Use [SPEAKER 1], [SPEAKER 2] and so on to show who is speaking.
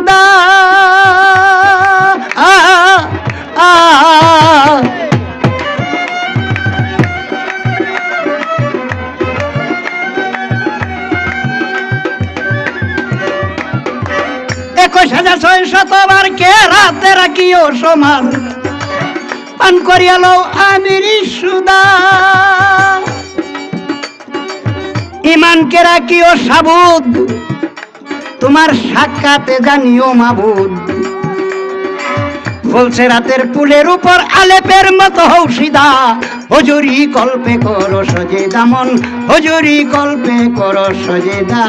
[SPEAKER 1] সুদা একুশ হাজার ৬০০ বার কে রাতে রাখিও সমান পান করিয়া লও আমির সুদা ইমানকে রাখিও সাবুদ তোমার সাক্ষাতে জানিও মাবুদ বলছে রাতের পুলের উপর আলেপের মতো হও সিধা হুজুরি কল্পে করো সজেদা মন হুজুরি কল্পে করো সজেদা